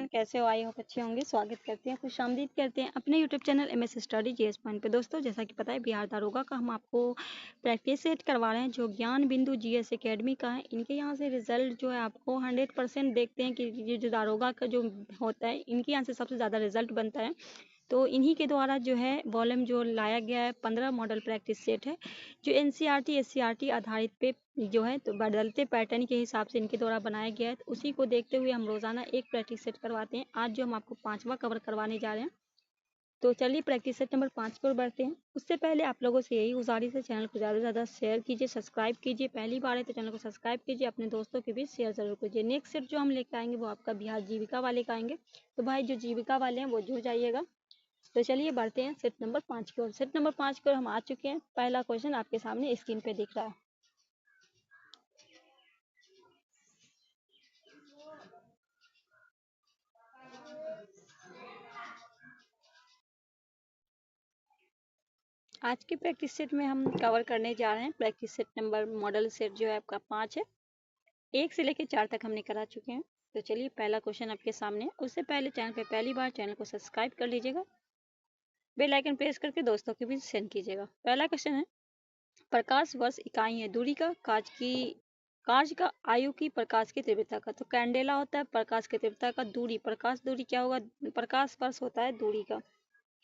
कैसे हो? I hope अच्छे होंगे। स्वागत करते हैं, खुशामदीद करते हैं अपने YouTube channel MS study GS point पे। दोस्तों, जैसा कि पता है, बिहार दारोगा का हम आपको प्रैक्टिस सेट करवा रहे हैं जो ज्ञान बिंदु GS एकेडमी का है। इनके यहाँ से रिजल्ट जो है आपको 100% देखते हैं कि ये जो दारोगा का जो होता है, इनके यहाँ से सबसे ज़्यादा रिजल्ट बनता है। तो इन्हीं के द्वारा जो है वॉल्यूम जो लाया गया है 15 मॉडल प्रैक्टिस सेट है जो NCERT SCERT आधारित पे जो है तो बदलते पैटर्न के हिसाब से इनके द्वारा बनाया गया है। तो उसी को देखते हुए हम रोजाना एक प्रैक्टिस सेट करवाते हैं। आज जो हम आपको 5वां कवर करवाने जा रहे हैं, तो चलिए प्रैक्टिस सेट नंबर 5 पर बढ़ते हैं। उससे पहले आप लोगों से यही गुजारिश है, चैनल को ज़्यादा से ज़्यादा शेयर कीजिए, सब्सक्राइब कीजिए। पहली बार है तो चैनल को सब्सक्राइब कीजिए, अपने दोस्तों के बीच शेयर जरूर कीजिए। नेक्स्ट सेट जो हम लेकर आएंगे वो आपका बिहार जीविका वाले का आएंगे। तो भाई जो जीविका वाले हैं वो जुड़ जाइएगा। तो चलिए बढ़ते हैं सेट नंबर 5 की ओर। सेट नंबर 5 की ओर हम आ चुके हैं। पहला क्वेश्चन आपके सामने स्क्रीन पे दिख रहा है। आज के प्रैक्टिस सेट में हम कवर करने जा रहे हैं practice set number model set जो है आपका 5 है। 1 से लेकर 4 तक हमने करा चुके हैं। तो चलिए पहला क्वेश्चन आपके सामने। उससे पहले चैनल पे पहली बार चैनल को सब्सक्राइब कर लीजिएगा, बेल आइकन प्रेस करके दोस्तों के बीच सेंड कीजिएगा। पहला क्वेश्चन है, प्रकाश वर्ष इकाई है दूरी का कार्य का आयु की प्रकाश की तीव्रता का। तो कैंडेला होता है प्रकाश की तीव्रता का, दूरी प्रकाश दूरी क्या होगा, प्रकाश वर्ष होता है दूरी का,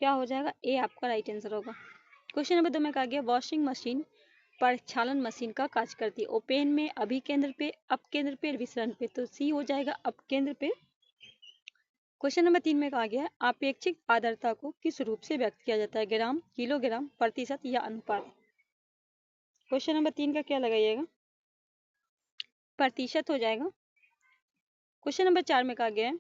क्या हो जाएगा ए आपका राइट आंसर होगा। क्वेश्चन नंबर 2 में कहा गया वॉशिंग मशीन प्रक्षालन मशीन का कार्य करती है। ओपेन में अभिकेंद्र पे, अपकेंद्र पे, विसरण पे। तो सी हो जाएगा अपकेंद्र पे। क्वेश्चन नंबर 3 में कहा गया है आपेक्षिक आर्द्रता को किस रूप से व्यक्त किया जाता है, ग्राम, किलोग्राम, प्रतिशत या अनुपात। क्वेश्चन नंबर 3 का क्या लगाइएगा, प्रतिशत हो जाएगा। क्वेश्चन नंबर 4 में कहा गया है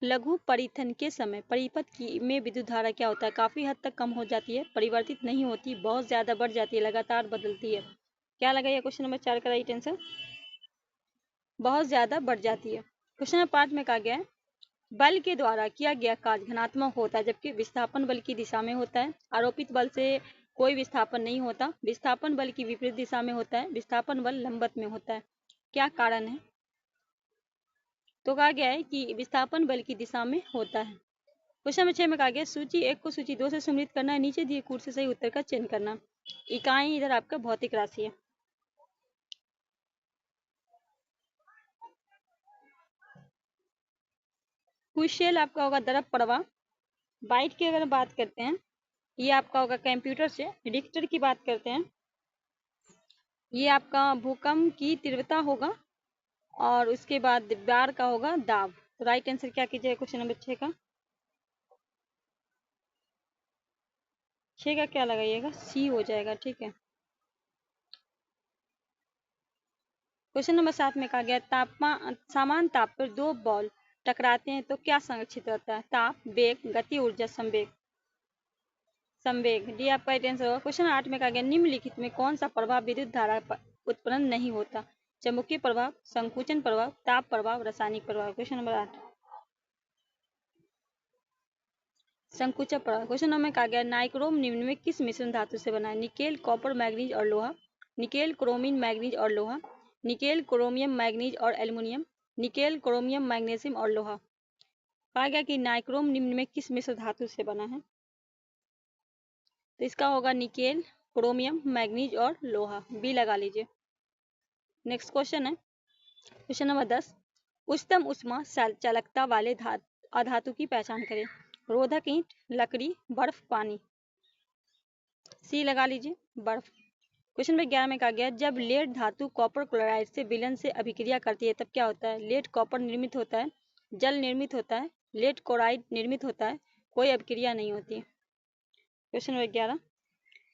लघु परिथन के समय परिपथ की में विद्युत धारा क्या होता है, काफी हद तक कम हो जाती है, परिवर्तित नहीं होती, बहुत ज्यादा बढ़ जाती है, लगातार बदलती है। क्या लगाइए क्वेश्चन नंबर 4 का राइट आंसर, बहुत ज्यादा बढ़ जाती है। क्वेश्चन नंबर 5 में कहा गया है बल के द्वारा किया गया कार्य धनात्मक होता है जबकि विस्थापन बल की दिशा में होता है। आरोपित बल से कोई विस्थापन नहीं होता, विस्थापन बल की विपरीत दिशा में होता है, विस्थापन बल लंबवत में होता है। क्या कारण है, तो कहा गया है कि विस्थापन बल की दिशा में होता है। क्वेश्चन नंबर 6 में कहा गया सूची 1 को सूची 2 से सम्मिलित करना है, नीचे दिए कूट से सही उत्तर का चयन करना। इकाई इधर आपका भौतिक राशि है। क्वेश्चन आपका होगा द्रव प्रवाह। बाइट की अगर बात करते हैं, ये आपका होगा कंप्यूटर से। रिक्टर की बात करते हैं, ये आपका भूकंप की तीव्रता होगा। और उसके बाद बार का होगा दाब। तो राइट आंसर क्या कीजिएगा क्वेश्चन नंबर 6 का, 6 का क्या लगाइएगा, सी हो जाएगा। ठीक है। क्वेश्चन नंबर 7 में कहा गया तापमान समान ताप पर दो बॉल टकराते हैं तो क्या संरक्षित रहता है, ताप, वेग, गति, ऊर्जा, संवेग। संवेग डी आपका राइट आंसर होगा। क्वेश्चन 8 में कहा गया निम्नलिखित में कौन सा प्रभाव विद्युत धारा उत्पन्न नहीं होता, चुंबकीय प्रभाव, संकुचन प्रभाव, ताप प्रभाव, रासायनिक प्रभाव। क्वेश्चन नंबर 8 संकुचन प्रभाव। क्वेश्चन नंबर में कहा गया नाइक्रोम निम्न में किस मिश्रण धातु से बना है, निकेल, कॉपर, मैग्नीज और लोहा, निकेल, क्रोमिन, मैग्नीज और लोहा, निकेल, क्रोमियम, मैग्नीज और एल्युमिनियम, निकेल, क्रोमियम, मैग्नीशियम और लोहा। कहा गया कि नाइक्रोम निम्न में किस मिश्र धातु से बना है, तो इसका होगा निकेल, क्रोमियम, मैग्नीज और लोहा। बी लगा लीजिए। नेक्स्ट क्वेश्चन है क्वेश्चन नंबर 10 उच्चतम उष्मा चालकता वाले अधातु की पहचान करें, रोधक ईंट, लकड़ी, बर्फ, पानी। सी लगा लीजिए, बर्फ। क्वेश्चन नंबर 11 में कहा गया जब लेड धातु कॉपर क्लोराइड से विलयन से अभिक्रिया करती है तब क्या होता है, लेड कॉपर निर्मित होता है, जल निर्मित होता है, लेड क्लोराइड निर्मित होता है, कोई अभिक्रिया नहीं होती है। क्वेश्चन नंबर 11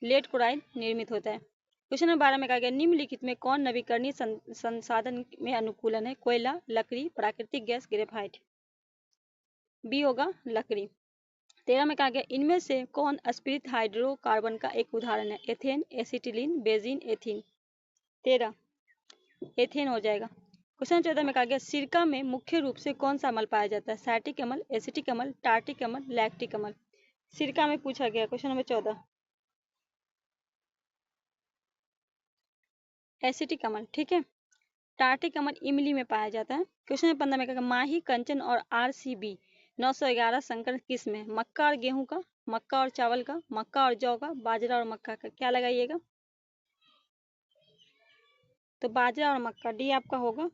लेड क्लोराइड निर्मित होता है। क्वेश्चन नंबर 12 में कहा गया निम्नलिखित में कौन नवीकरणीय संसाधन में अनुकूलन है, कोयला, लकड़ी, प्राकृतिक गैस, ग्रेफाइट। बी होगा लकड़ी। 13 में कहा गया इनमें से कौन अस्फीरित हाइड्रोकार्बन का एक उदाहरण है, ethane, acetylene, benzene, ethene. 13 ethane हो जाएगा। क्वेश्चन 14 में कहा गया सिरका में मुख्य रूप से कौन सा अम्ल पाया जाता है, सैटिक अम्ल, एसिटिक अम्ल, टार्टिक अम्ल, लैक्टिक अम्ल। सिरका में पूछा गया क्वेश्चन नंबर 14 एसिटिक अम्ल। ठीक है। टार्टिक अमर इमली में पाया जाता है। क्वेश्चन 15 में कहा माही, कंचन और RCB 911 संकर किस में? मक्का और गेहूं का, मक्का और चावल का, मक्का और जौ का, बाजरा और मक्का का, क्या लगाइएगा? तो बाजरा और मक्का, डी आपका होगा।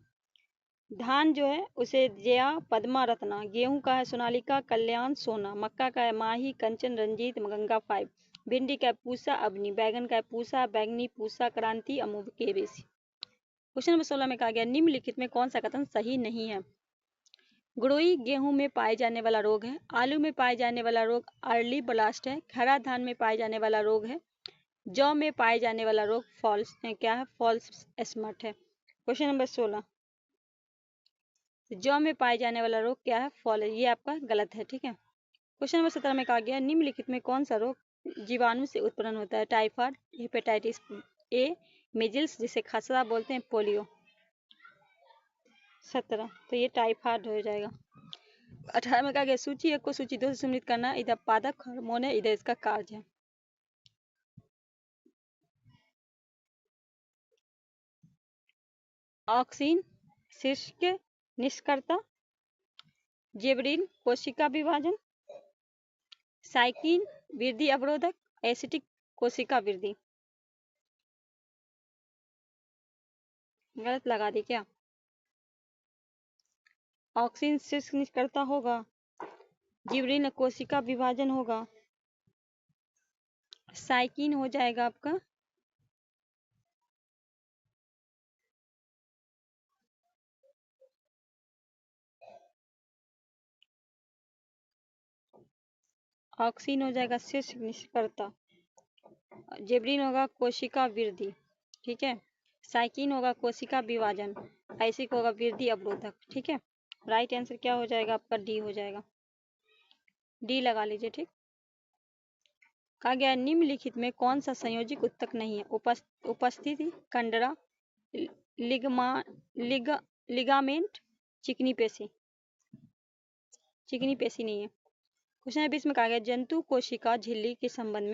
धान जो है उसे जया, पद्मा, रत्ना, गेहूं का है सोनालिका, कल्याण, सोना, मक्का का है माही, कंचन, रंजीत, गंगा 5, भिंडी का है पूसा, अवनी, बैगन का है पूसा, बैंगनी, पूसा, क्रांति, अमूव, केबीसी। क्वेश्चन नंबर 16 में कहा गया निम्नलिखित में कौन सा कथन सही नहीं है? गुड़ोई गेहूं में पाए जाने वाला रोग है, आलू में पाए जाने वाला रोग अर्ली ब्लास्ट है, खड़ा धान में पाए जाने वाला रोग है, जौ में पाए जाने वाला रोग फॉल्स क्या है? फॉल्स स्मट है। क्वेश्चन नंबर 16, जौ में पाए जाने वाला रोग क्या है? फॉल, ये आपका गलत है, ठीक है। क्वेश्चन नंबर 17 में कहा गया निम्नलिखित में कौन सा रोग जीवाणु से उत्पन्न होता है? टाइफाइड, हेपेटाइटिस ए, मिजिल्स जिसे खसरा बोलते हैं, पोलियो। 17, तो ये टाइफाइड हो जाएगा। 18 में कहा गया सूची 1 को सूची 2 से सम्मिलित करना, इधर पादप हार्मोन है, इधर इसका कार्य है। ऑक्सीन शीर्ष निष्कर्ता, जेबरिन कोशिका विभाजन, साइकिन वृद्धि अवरोधक, एसिटिक कोशिका वृद्धि। गलत लगा दी क्या? ऑक्सीन शीर्ष निष्कर्ता होगा, जिबरीन कोशिका विभाजन होगा, साइकिन हो जाएगा आपका ऑक्सीन हो जाएगा शीर्ष निष्कर्ता, जिबरीन होगा कोशिका वृद्धि, ठीक है। साइकिन होगा कोशिका विभाजन, आइसिक होगा वृद्धि अवरोधक, ठीक है। राइट आंसर क्या हो जाएगा आपका? डी हो जाएगा, डी लगा लीजिए, ठीक। कहा गया निम्नलिखित में कौन सा संयोजिक उत्तक नहीं है? उपस्थिति, कंडरा, लिगामेंट, चिकनी पेशी। चिकनी पेशी नहीं है। क्वेश्चन 20 में कहा गया जंतु कोशिका झिल्ली के संबंध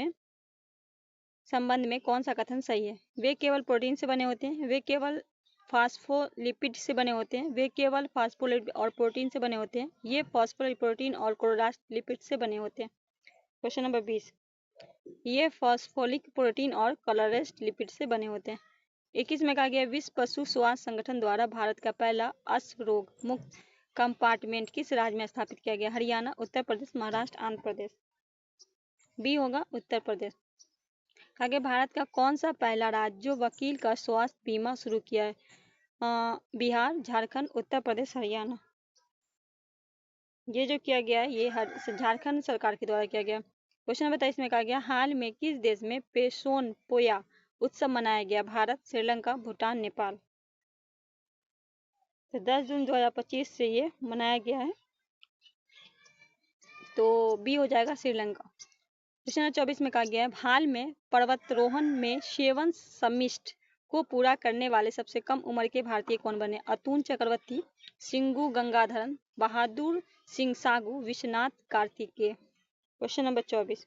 में कौन सा कथन सही है? वे केवल प्रोटीन से बने होते हैं, वे केवल फास्फोलिपिड से बने होते हैं, वे केवल फास्फोलिपिड और प्रोटीन से बने होते हैं, ये फास्फोलिपिड प्रोटीन और क्लोरोप्लास्ट से बने होते हैं। क्वेश्चन नंबर 20, ये फास्फोलिक प्रोटीन और क्लोरोप्लास्ट लिपिड से बने होते हैं। 21 में कहा गया विश्व पशु स्वास्थ्य संगठन द्वारा भारत का पहला अश्व रोग मुक्त कंपार्टमेंट किस राज्य में स्थापित किया गया? हरियाणा, उत्तर प्रदेश, महाराष्ट्र, आंध्र प्रदेश। बी होगा उत्तर प्रदेश। कहा गया भारत का कौन सा पहला राज्य जो वकील का स्वास्थ्य बीमा शुरू किया है? बिहार, झारखंड, उत्तर प्रदेश, हरियाणा। ये जो किया गया है ये झारखंड सरकार के द्वारा किया गया। क्वेश्चन नंबर 23 में कहा गया हाल में किस देश में पेशोन पोया उत्सव मनाया गया? भारत, श्रीलंका, भूटान, नेपाल। तो 10 जून 2025 से ये मनाया गया है, तो बी हो जाएगा श्रीलंका। क्वेश्चन नंबर 24 में कहा गया है हाल में पर्वतारोहण में सेवन समिट को पूरा करने वाले सबसे कम उम्र के भारतीय कौन बने? अतुल चक्रवर्ती, सिंगू Gangadharan, Bahadur Singh Sagoo, Vishwanath Kartikey. Question number 24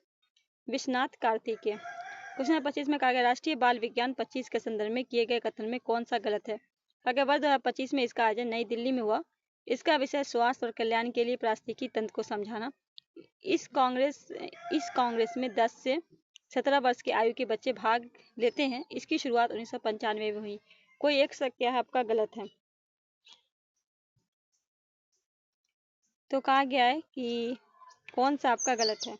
Vishwanath Kartikey. Question number 25 में कहा गया राष्ट्रीय बाल विज्ञान 25 के संदर्भ में किए गए कथन में कौन सा गलत है? अगर वर्ष 2025 में इसका आयोजन नई दिल्ली में हुआ, इसका विषय स्वास्थ्य और कल्याण के लिए पारिस्थितिकी तंत्र को समझाना। इस कांग्रेस में 10 से 17 वर्ष की आयु के बच्चे भाग लेते हैं। इसकी शुरुआत 1995 में हुई। कोई एक सा क्या है आपका गलत है। तो कहा गया है कि कौन सा आपका गलत है।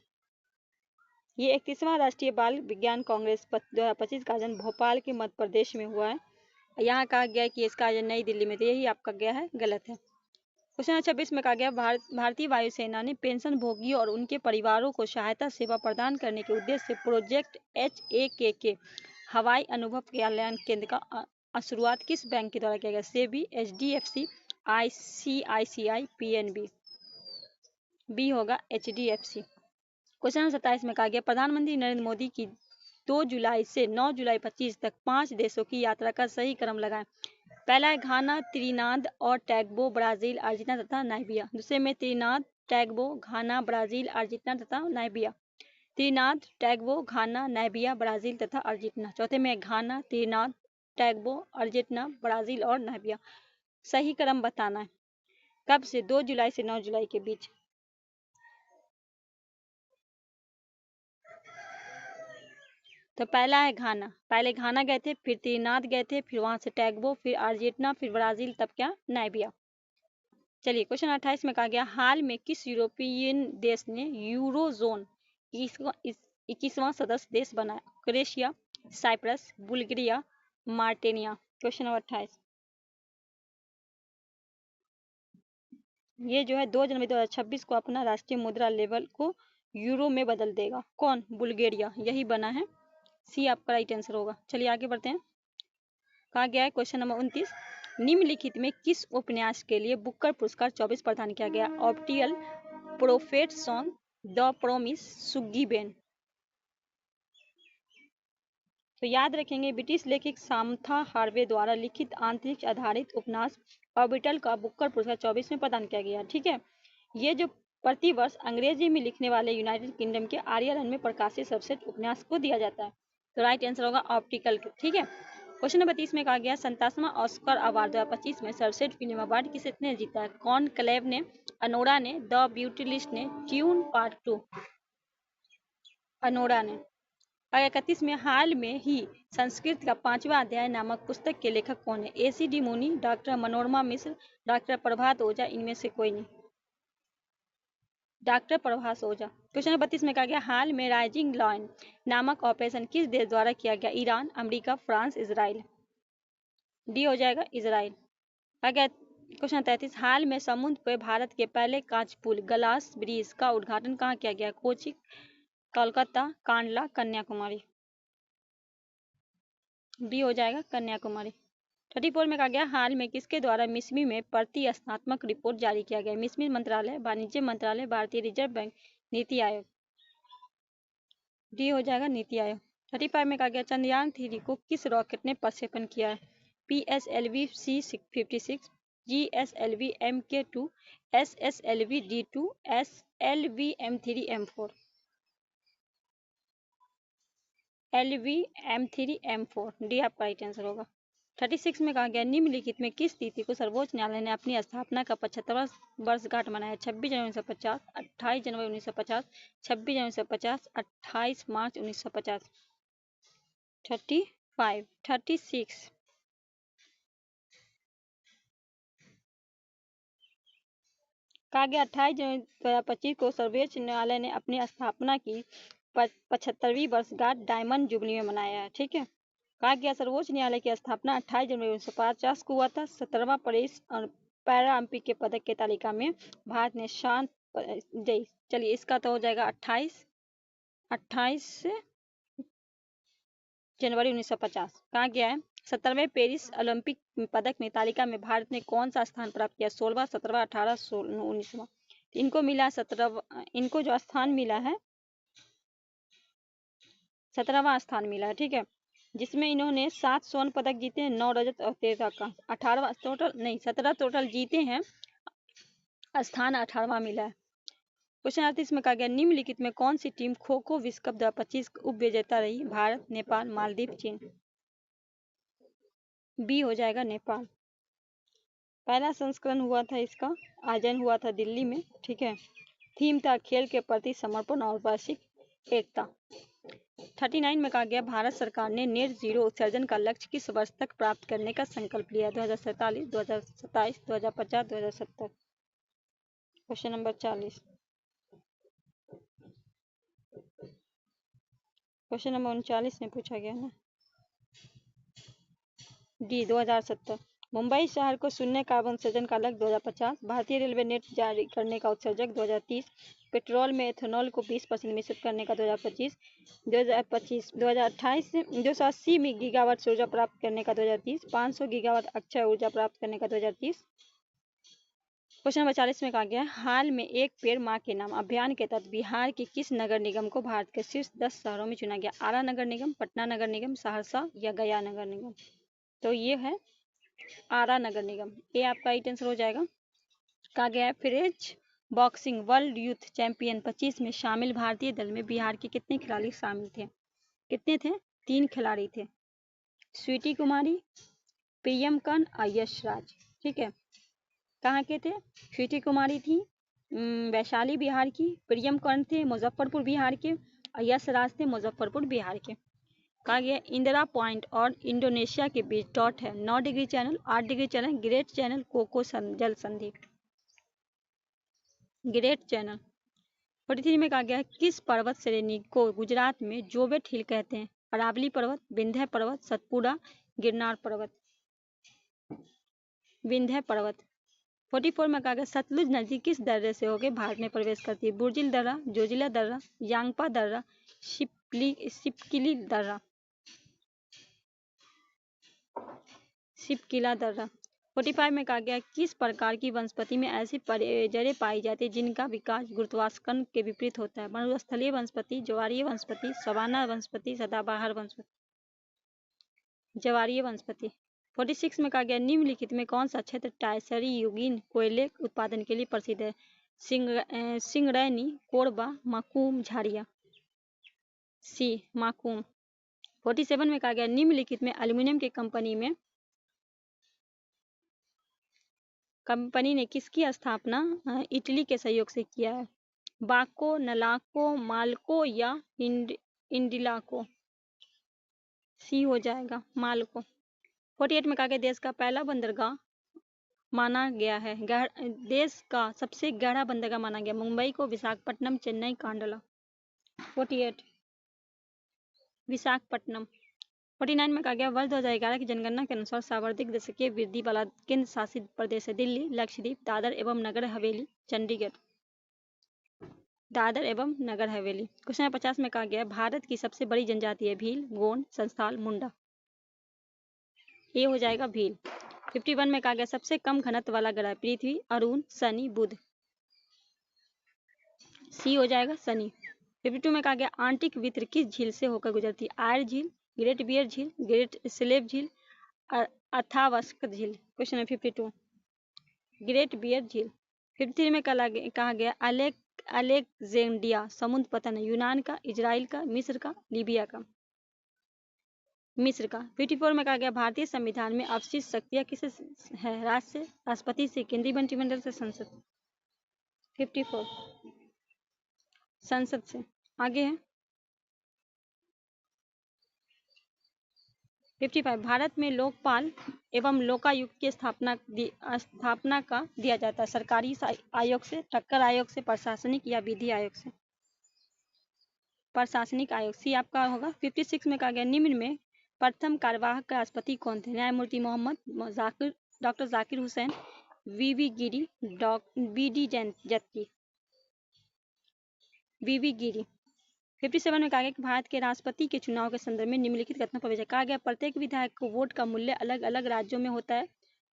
ये 31वां राष्ट्रीय बाल विज्ञान कांग्रेस 2025 का आयोजन भोपाल के मध्य प्रदेश में हुआ है। यहाँ कहा गया है कि इसका आयोजन नई दिल्ली में, तो यही आपका गया है गलत है। क्वेश्चन 26 में कहा गया भारतीय वायुसेना ने पेंशन भोगियों और उनके परिवारों को सहायता सेवा प्रदान करने के उद्देश्य से प्रोजेक्ट HAK हवाई अनुभव कल्याण केंद्र का शुरुआत किस बैंक के द्वारा किया गया? SEBI, HDFC, ICICI, PNB। B होगा HDFC। क्वेश्चन नंबर 27 में कहा गया प्रधानमंत्री नरेंद्र मोदी की 2 जुलाई से 9 जुलाई 25 तक 5 देशों की यात्रा का सही क्रम लगाएं। पहला है घाना, त्रिनाद और टैगबो, ब्राजील, अर्जेंटीना तथा नाइबिया। दूसरे में त्रिनाद, टैगबो, घाना, ब्राजील, अर्जेंटीना तथा नाइबिया। त्रिनाद, टैगबो, घाना, नाइबिया, ब्राजील तथा अर्जेंटीना। चौथे में घाना, त्रिनाद, टैगबो, अर्जेंटीना, ब्राजील और नामिबिया। सही क्रम बताना है। कब से? 2 जुलाई से 9 जुलाई के बीच। तो पहला है घाना, पहले घाना गए थे, फिर त्रिनाद गए थे, फिर वहां से टैगबो, फिर अर्जेंटीना, फिर ब्राजील, तब क्या? नाइबिया। चलिए क्वेश्चन 28 में कहा गया हाल में किस यूरोपियन देश ने यूरोजोन 21वां सदस्य देश बनाया? क्रोएशिया, साइप्रस, बुल्गारिया, मार्टेनिया। Question number 28। ये जो है 2 जनवरी 2026 को अपना राष्ट्रीय मुद्रा लेवल को यूरो में बदल देगा। कौन? बुल्गारिया। यही बना है। सी आपका राइट आंसर होगा। चलिए आगे बढ़ते हैं। कहा गया है क्वेश्चन नंबर 29, निम्नलिखित में किस उपन्यास के लिए बुकर पुरस्कार 24 प्रदान किया गया? ऑप्टियल, प्रोफेट सॉन्ग, द प्रॉमिस, सुग्गीबेन। तो याद रखेंगे ब्रिटिश लेखक सामथा हार्वे द्वारा लिखित अंतरिक्ष आधारित उपन्यास ऑर्बिटल का बुकर पुरस्कार 24 में प्रदान किया गया। ठीक है, ये जो प्रतिवर्ष अंग्रेजी में लिखने वाले यूनाइटेड किंगडम के आयरलैंड में प्रकाशित सर्वश्रेष्ठ उपन्यास को दिया जाता है। तो राइट आंसर होगा ऑप्टिकल। ठीक है, क्वेश्चन नंबर 30 में कहा गया 57वां ऑस्कर अवार्ड 2025 में सर्वश्रेष्ठ फिल्म अवार्ड किसने जीता है? कौन क्लेव ने, अनोरा ने, द ब्यूटीलिस्ट ने, ट्यून पार्ट 2। अनोरा ने। 31 में हाल में ही संस्कृत का 5वां अध्याय नामक पुस्तक के लेखक कौन है? AC डी मुनि, डॉक्टर मनोरमा मिश्र, डॉक्टर प्रभात ओझा, इनमें से कोई नहीं। डॉक्टर प्रभास ओझा। क्वेश्चन नंबर 32 में कहा गया हाल में राइजिंग लायन नामक ऑपरेशन किस देश द्वारा किया गया? Iran, America, France, Israel. D हो जाएगा इजराइल। कहा गया क्वेश्चन 33 हाल में समुद्र पर भारत के पहले कांच पुल ग्लास ब्रिज का उद्घाटन कहाँ किया गया? कोचि, कोलकाता, कांडला, कन्याकुमारी। बी हो जाएगा कन्याकुमारी। 34 में कहा गया हाल में किसके द्वारा मिसमी में प्रतिस्तात्मक रिपोर्ट जारी किया गया? मिसमी मंत्रालय, वाणिज्य मंत्रालय, भारतीय reserve bank, NITI Aayog. D हो जाएगा नीति आयोग। 35 में कहा गया चंद्रयान 3 को किस रॉकेट ने प्रक्षेपण किया है? PSLV C56, GSLV MK2, SSLV D2, SLV M3 M4। LV M3 M4 D आपका राइट आंसर होगा। 36 में कहा गया निम्नलिखित में किस तिथि को सर्वोच्च न्यायालय ने अपनी स्थापना का 75वां वर्षगांठ मनाया? 26 जनवरी 1950, 28 जनवरी 1950, 26 जनवरी 1950, 28 मार्च 1950। 35, 36 कहा गया 28 जनवरी 2025 को सर्वोच्च न्यायालय ने अपनी स्थापना की 75वीं वर्षगांठ डायमंड जुबली में मनाया है। ठीक है, कहा गया सर्वोच्च न्यायालय की स्थापना 28 जनवरी 1950 को हुआ था। 17वां पेरिस और पैरालंपिक के पदक की तालिका में भारत ने शांत जय। चलिए इसका तो हो जाएगा 28 जनवरी 1950। कहा गया है 17वें पेरिस ओलंपिक पदक में तालिका में भारत ने कौन सा स्थान प्राप्त किया? 16वां, 17वां, 18, 19वां। इनको मिला 17, इनको जो स्थान मिला है 17वां स्थान मिला है। ठीक है, जिसमें इन्होंने 7 स्वर्ण पदक जीते हैं, 9 रजत और 13 का 18वां टोटल नहीं 17 टोटल जीते हैं, स्थान 18वां मिला है। क्वेश्चन 38 में कहा गया निम्नलिखित में कौन सी टीम खो खो विश्व कप 2025 उप विजेता रही? भारत, नेपाल, मालदीव, चीन। बी हो जाएगा नेपाल। पहला संस्करण हुआ था इसका, आयोजन हुआ था दिल्ली में। ठीक है, थीम था खेल के प्रति समर्पण और वैश्विक एकता। 39 में कहा गया भारत सरकार ने नेट जीरो उत्सर्जन का लक्ष्य किस वर्ष तक प्राप्त करने का संकल्प लिया? 2047, 2027, 2050, 2070। Question number 40। क्वेश्चन नंबर 39 में पूछा गया ना, डी 2070। मुंबई शहर को शून्य कार्बन उत्सर्जन का लक्ष्य 2050। भारतीय रेलवे नेट जारी करने का उत्सर्जक 2030। पेट्रोल में एथेनॉल को 20% मिश्रित करने का 2025। 2028 से 280 में गीगावाट ऊर्जा प्राप्त करने का 2030। 500 गीगावाट अक्षय ऊर्जा प्राप्त करने का 2030। क्वेश्चन नंबर 40 में कहा गया हाल में एक पेड़ माँ के नाम अभियान के तहत बिहार के किस नगर निगम को भारत के शीर्ष 10 शहरों में चुना गया? आरा नगर निगम, पटना नगर निगम, सहरसा या गया नगर निगम। तो ये है आरा नगर निगम। ये आपका राइट आंसर हो जाएगा। कहा गया है French boxing world youth champion 25 में शामिल भारतीय दल में बिहार के कितने खिलाड़ी शामिल थे? कितने थे? 3 खिलाड़ी थे। स्वीटी कुमारी, प्रियम कर्ण और यश राज। ठीक है, कहाँ के थे? स्वीटी कुमारी थी वैशाली बिहार की, प्रियम कर्ण थे मुजफ्फरपुर बिहार के और यश राज थे मुजफ्फरपुर बिहार के। कहा गया इंदिरा पॉइंट और इंडोनेशिया के बीच डॉट है 9 degree channel, 8 degree channel, great channel, Coco जल संधि। Great channel. 43 में कहा गया है किस पर्वत श्रेणी को गुजरात में जोबेट हिल कहते हैं? अरावली पर्वत, विंध्य पर्वत, सतपुड़ा, गिरनार पर्वत। विंध्य पर्वत। 44 में कहा गया सतलुज नदी किस दर्रे से होकर भारत में प्रवेश करती है? बुर्जिल दर्रा, जोजिला दर्रा, यांगपा दर्रा, शिपकिली दर्रा। शिपकिला दर्रा। 45 में कहा गया किस प्रकार की वनस्पति में ऐसी जड़ें पाई जाती है जिनका विकास गुरुत्वाकर्षण के विपरीत होता है? मरुस्थलीय वनस्पति, ज्वारीय वनस्पति, सवाना वनस्पति, सदाबहार वनस्पति। ज्वारीय वनस्पति। 46 में कहा गया निम्नलिखित में कौन सा क्षेत्र टाइसरी युगीन कोयले उत्पादन के लिए प्रसिद्ध है? सिंगरैनी, कोरबा, माकूम, झाड़िया। सी माकूम। 47 में कहा गया निम्नलिखित में एल्यूमिनियम की कंपनी ने किसकी स्थापना इटली के सहयोग से किया है? बाको, नलाको, मालको या इंडिलाको। सी हो जाएगा मालको। 48 में कहा गया देश का पहला बंदरगाह माना गया है, देश का सबसे गहरा बंदरगाह माना गया मुंबई को, विशाखापट्टनम, चेन्नई, कांडला। 48 विशाखापट्टनम। 49 में कहा गया वर्ष 2011 की जनगणना के अनुसार सर्वाधिक दशकीय वृद्धि वाला केंद्र शासित प्रदेश है दिल्ली, लक्षद्वीप, दादर एवं नगर हवेली, चंडीगढ़। दादर एवं नगर हवेली। क्वेश्चन 50 में कहा गया भारत की सबसे बड़ी जनजाति है भील, गोंड, संथाल, मुंडा। ये हो जाएगा भील। 51 में कहा गया सबसे कम घनत्व वाला ग्रह पृथ्वी, अरुण, शनि, बुध। सी हो जाएगा शनि। 52 में कहा गया आंटिक वित्र किस झील से होकर गुजरती है? आयर झील, ग्रेट बियर झील, ग्रेट स्लेव झील, अथावस्क झील। क्वेश्चन है 52 ग्रेट बियर झील। 53 में कहा गया अलेक्जेंड्रिया समुद्र पतन यूनान का, इजराइल का, मिस्र का, लीबिया का। मिस्र का। 54 में कहा गया भारतीय संविधान में अवशिष्ट शक्तियां किसे है? राष्ट्र से, राष्ट्रपति से, केंद्रीय मंत्रिमंडल से, संसद। 54 संसद से। आगे है 55 भारत में लोकपाल एवं लोकायुक्त की स्थापना का दिया जाता है सरकारी आयोग से, टक्कर आयोग से, प्रशासनिक या विधि आयोग से? प्रशासनिक आयोग। सी आपका होगा। 56 में कहा गया निम्न में प्रथम कार्यवाहक राष्ट्रपति कौन थे? न्यायमूर्ति मोहम्मद डॉक्टर जाकिर हुसैन, वीवी गिरी, बीडी जत्ती। वीवी गिरी। 57 में कहा गया कि भारत के राष्ट्रपति के चुनाव के संदर्भ में निम्नलिखित कथनों पर विचार। कहा गया प्रत्येक विधायक को वोट का मूल्य अलग अलग राज्यों में होता है,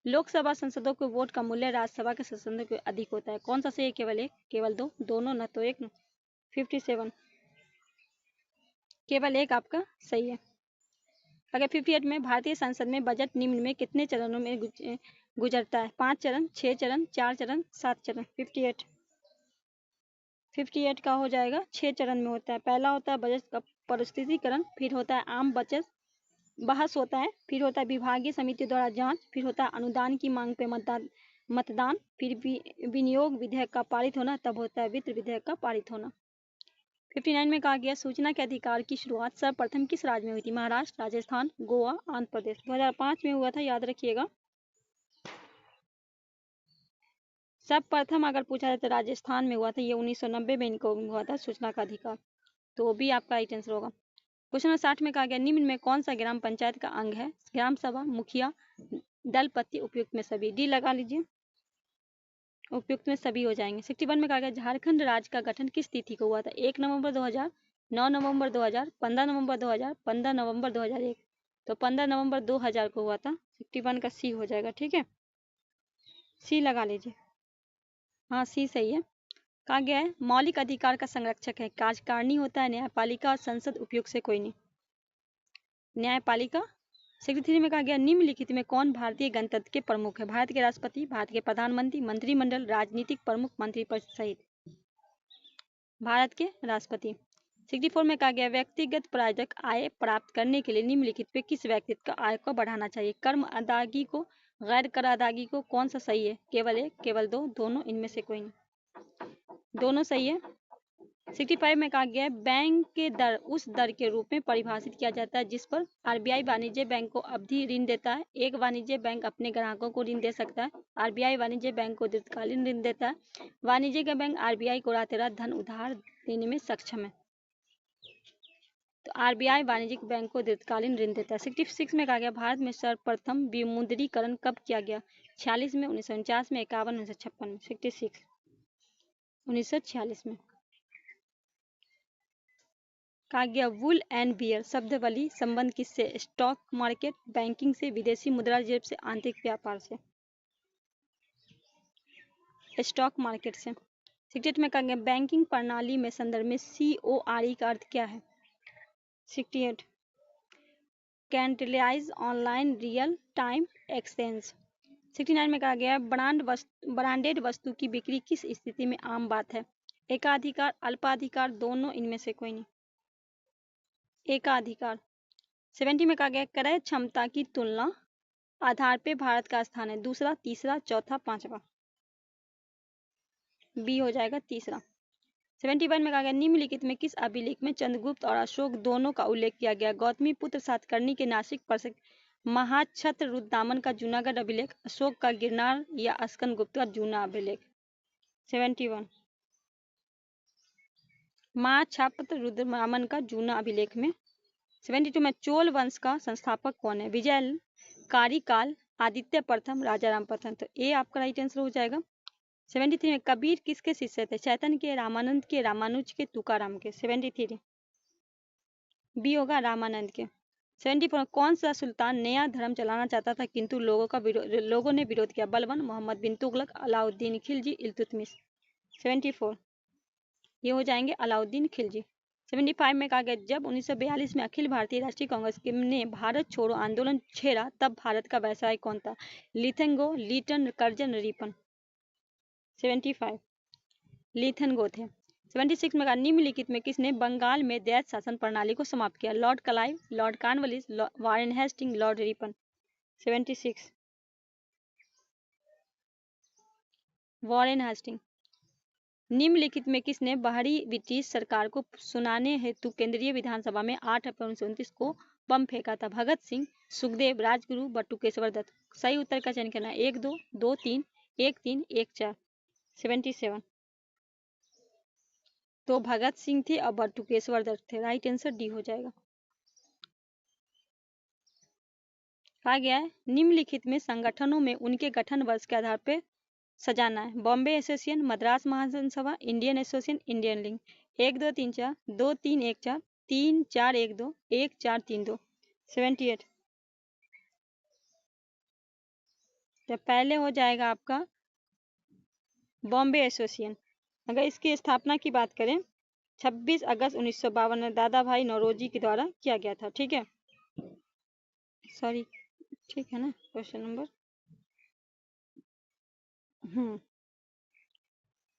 लोकसभा सांसदों को वोट का मूल्य राज्यसभा के सांसदों के अधिक होता है। कौन सा सही है? केवल एक, केवल दो, दोनों, न तो एक। 57 केवल एक आपका सही है। अगर 58 में भारतीय संसद में बजट निम्न में कितने चरणों में गुजरता है? 5 चरण, 6 चरण, 4 चरण, 7 चरण। 58 का हो जाएगा 6 चरण में होता है। पहला होता है बजट का प्रस्तुतिकरण, फिर होता है आम बजट बहस होता है, फिर होता है विभागीय समिति द्वारा जांच, फिर होता है अनुदान की मांग पे मतदान, फिर विनियोग विधेयक का पारित होना, तब होता है वित्त विधेयक का पारित होना। 59 में कहा गया सूचना के अधिकार की शुरुआत सर्वप्रथम किस राज्य में हुई थी? महाराष्ट्र, राजस्थान, गोवा, आंध्र प्रदेश। 2005 में हुआ था, याद रखिएगा। सर्वप्रथम अगर पूछा जाए तो राजस्थान में हुआ था, ये 1990 में इनको हुआ था सूचना का अधिकार, तो भी आपका राइट आंसर होगा। क्वेश्चन 60 में कहा गया निम्न में कौन सा ग्राम पंचायत का अंग है? ग्राम सभा, मुखिया, दलपति, उपयुक्त में सभी। डी लगा लीजिए, उपयुक्त में सभी हो जाएंगे। 61 में कहा गया झारखंड राज्य का गठन किस तिथि को हुआ था? 1 नवंबर 2000, 9 नवंबर 2000, 15 नवंबर 2000, 15 नवंबर 2001। तो 15 नवंबर 2000 को हुआ था। 61 का सी हो जाएगा। ठीक है, सी लगा लीजिए। हाँ, सी सही है। कहा गया है मौलिक अधिकार का संरक्षक है, कार्यकारिणी होता है, न्यायपालिका और संसद, उपयुक्त से कोई नहीं। न्यायपालिका। 63 में कहा गया निम्नलिखित में कौन भारतीय गणतंत्र के प्रमुख है? भारत के राष्ट्रपति, भारत के प्रधानमंत्री, मंत्रिमंडल, राजनीतिक प्रमुख, मंत्रिपरिषद सहित। भारत के राष्ट्रपति। 64 में कहा गया व्यक्तिगत प्रायोजक आय प्राप्त करने के लिए निम्नलिखित में किस व्यक्ति का आय को बढ़ाना चाहिए? कर्म अदायगी को, गैर कर अदायगी को, कौन सा सही है? केवल एक, केवल दो, दोनों, इनमें से कोई नहीं, दोनों सही है। 65 में कहा गया है बैंक के दर उस दर के रूप में परिभाषित किया जाता है जिस पर आरबीआई वाणिज्य बैंक को अवधि ऋण देता है। एक वाणिज्य बैंक अपने ग्राहकों को ऋण दे सकता है। आरबीआई वाणिज्य बैंक को दीर्घकालीन ऋण देता है। वाणिज्य बैंक आरबीआई को रात रात धन उधार देने में सक्षम है। तो आरबीआई वाणिज्यिक बैंक को दीर्घकालीन ऋण देता है। 66 में कहा गया भारत में सर्वप्रथम विमुद्रीकरण कब किया गया? 46 में, 1949 में, 51, 1956 में। 66 1946 में। कहा गया वुल एंड बियर शब्दावली संबंध किससे? स्टॉक मार्केट, बैंकिंग से, विदेशी मुद्रा रिजर्व से, आंतरिक व्यापार से। स्टॉक मार्केट से। 68 में कहा गया बैंकिंग प्रणाली में संदर्भ में CORE का अर्थ क्या है? 68 कैंटलाइज ऑनलाइन रियल टाइम एक्सचेंज। 69 में कहा गया ब्रांडेड वस्तु की बिक्री किस स्थिति में आम बात है? एकाधिकार, अल्पाधिकार, दोनों, इनमें से कोई नहीं, एकाधिकार। 70 में कहा गया क्रय क्षमता की तुलना आधार पे भारत का स्थान है? दूसरा, तीसरा, चौथा, पांचवा। बी हो जाएगा तीसरा। 71 में कहा गया निम्नलिखित में किस अभिलेख में चंद्रगुप्त और अशोक दोनों का उल्लेख किया गया? गौतमी पुत्र सातकर्णी के नासिक पर महाक्षत्र रुद्रदामन का जूनागढ़ अभिलेख, अशोक का गिरनार या अस्कंदगुप्त का जूना अभिलेख। 71 महाक्षत्र रुद्रदामन का जूना अभिलेख में। 72 में चोल वंश का संस्थापक कौन है? विजय, कारिकाल, आदित्य प्रथम, राजाराम प्रथम। तो ए आपका राइट आंसर हो जाएगा। 73 में कबीर किसके शिष्य थे? चैतन्य के, रामानंद के, रामानुज के, तुकाराम के। 73 बी होगा रामानंद के। 74 कौन सा सुल्तान नया धर्म चलाना चाहता था किंतु लोगों ने विरोध किया? बलबन, मोहम्मद बिन तुगलक, अलाउद्दीन खिलजी, इल्तुतमिश। 74 ये हो जाएंगे अलाउद्दीन खिलजी। 75 में कहा गया जब 1942 में अखिल भारतीय राष्ट्रीय कांग्रेस ने भारत छोड़ो आंदोलन छेड़ा तब भारत का वायसराय कौन था? लिथेंगो, लीटन, कर्जन, रिपन। 75 लिथेंगो थे। 76 में कहा निम्नलिखित में किसने बंगाल में दैत शासन प्रणाली को समाप्त किया? Lord Clive, lord Cornwallis, Warren Hesting, lord Ripon. 76 Warren Hesting. निम्नलिखित में किसने बाहरी ब्रिटिश सरकार को सुनाने हेतु केंद्रीय विधानसभा में 8 अप्रैल 1929 को बम फेंका था? भगत सिंह, सुखदेव, राजगुरु, बटुकेश्वर दत्त। सही उत्तर का चयन करना है 1 2 2 3 1 3 1 4। 77 तो भगत सिंह थे और बटुकेश्वर दत्त थे। राइट आंसर डी हो जाएगा। कहा गया है निम्नलिखित में संगठनों में उनके गठन वर्ष के आधार पर सजाना है? बॉम्बे एसोसिएशन, मद्रास महाजन सभा, इंडियन एसोसिएशन, इंडियन लिंक। 1 2 3 4 2 3 1 4 3 4 1 2 1 4 3 2। 78 तो पहले हो जाएगा आपका बॉम्बे एसोसिएशन। अगर इसकी स्थापना की बात करें 26 अगस्त 1952 में दादा भाई नौरोजी के द्वारा किया गया था। ठीक है, सॉरी, ठीक है ना। क्वेश्चन नंबर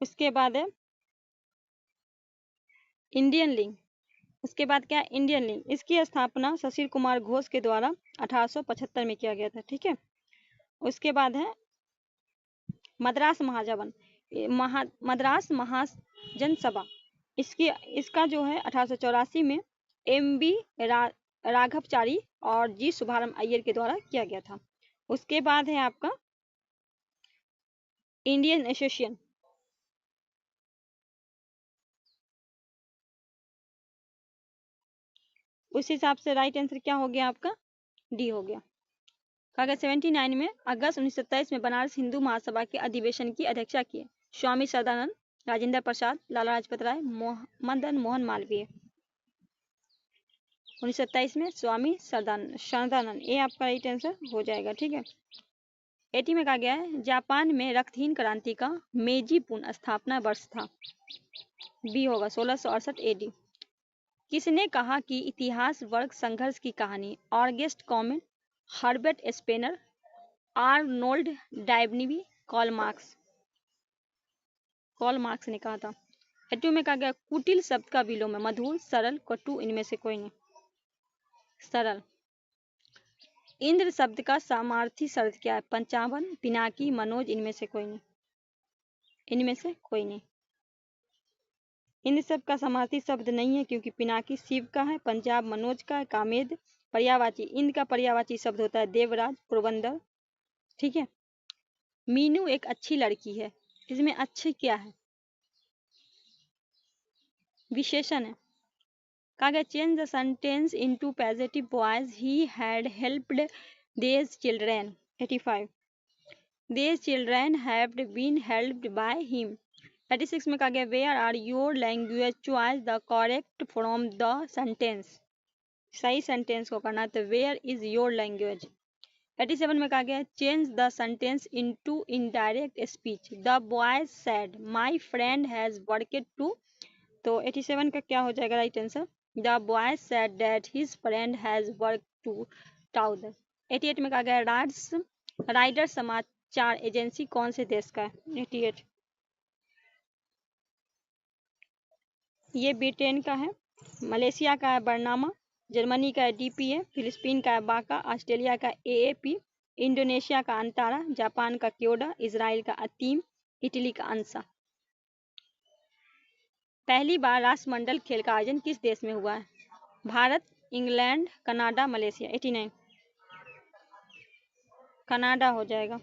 उसके बाद है इंडियन लिंक। उसके बाद क्या? Indian link. इसकी स्थापना सुशील कुमार घोष के द्वारा 1875 में किया गया था। ठीक है, उसके बाद है मद्रास महाजन मद्रास महाजन सभा। इसका जो है 1884 में MB राघवचारी और जी शुभारंभ अय्यर के द्वारा किया गया था। उसके बाद है आपका इंडियन एसोसिएशन। उस हिसाब से राइट आंसर क्या हो गया आपका? डी हो गया। कहा गया 79 में अगस्त 1927 में बनारस हिंदू महासभा के अधिवेशन की अध्यक्षता की? स्वामी सदानंद, राजेंद्र प्रसाद, लाला लाजपत राय, मदन मोहन मालवीय। 1927 में स्वामी सदानंद, ये आपका राइट आंसर हो जाएगा। ठीक है, 80 में कहा गया है जापान में रक्तहीन क्रांति का मेजी पुनः स्थापना वर्ष था? बी होगा 1668 AD। किसने कहा कि इतिहास वर्ग संघर्ष की कहानी? August Comte, Herbert Spencer, Arnold डायबनीवी, कार्ल मार्क्स ने कहा था। 82 में कहा गया कुटिल शब्द का विलोम है मधुर, सरल, कटु, इनमें से कोई नहीं। सरल। इंद्र शब्द का समार्थी शब्द क्या है? पंचावन, पिनाकी, मनोज, इनमें से कोई नहीं। इनमें से कोई नहीं। इंद्र शब्द का समार्थी शब्द नहीं है क्योंकि पिनाकी शिव का है, पंजाब मनोज का है, कामेद पर्यायवाची, इंद्र का पर्यायवाची शब्द होता है देवराज, पुरबंदर। ठीक है। मीनू एक अच्छी लड़की है, इसमें अच्छे क्या है? विशेषण है। कहा गया change the sentence into positive voice he had helped these children. 85 these children have been helped by him. 36 में कहा गया where are your language choice the correct from the sentence. सही सेंटेंस को करना तो वेयर इज योर लैंग्वेज। 87 में कहा गया change the sentence into indirect speech the boy said my friend has worked too. तो 87 का क्या हो जाएगा right answer? The boy said that his friend has work too टाउदर। 88 में कहा गया राइडर समाचार एजेंसी कौन से देश का है? 88 ये ब्रिटेन का है, मलेशिया का है बरनामा, जर्मनी का है डीपीए, फिलिस्पीन का है बाका, ऑस्ट्रेलिया का एएपी, इंडोनेशिया का अंतारा, जापान का क्योडा, इजराइल का अतीम, इटली का अंसा। पहली बार राष्ट्रमंडल खेल का आयोजन किस देश में हुआ है? Bharat, England, Canada, Malaysia. 89 Canada हो जाएगा।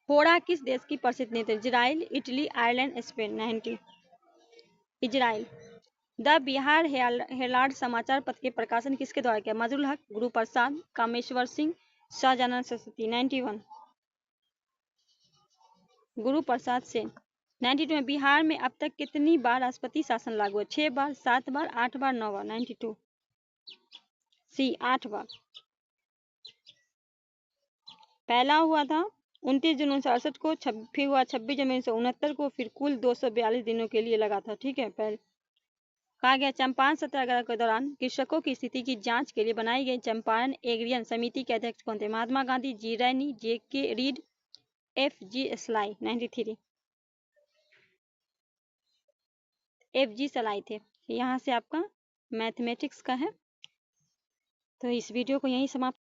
होड़ा किस देश की प्रसिद्ध नृत्य? Israel, Italy, Ireland, Spain. 90 Israel. The Bihar Herald समाचार पत्र के प्रकाशन किसके द्वारा किया? मजरुल हक, गुरु प्रसाद, कामेश्वर सिंह, शाहजानंद सरस्वती। 91 गुरु प्रसाद से। 92 में बिहार में अब तक कितनी बार राष्ट्रपति शासन लागू है? 6 बार, 7 बार, 8 बार, 9 बार। 92 सी 8 बार। पहला हुआ था 29 जून 1968 को, फिर हुआ 26 जनवरी 1969 को, फिर कुल 242 दिनों के लिए लगा था। ठीक है। पहले कहा गया चंपारण सत्याग्रह के दौरान कृषकों की स्थिति की जांच के लिए बनाई गई चंपारण एग्रियन समिति के अध्यक्ष कौन थे? महात्मा गांधी, जी रैनी, जे.के. रीड, एफ.जी. स्लाई। 93 एफ.जी. स्लाई थे। यहाँ से आपका मैथमेटिक्स का है। तो इस वीडियो को यहीं समाप्त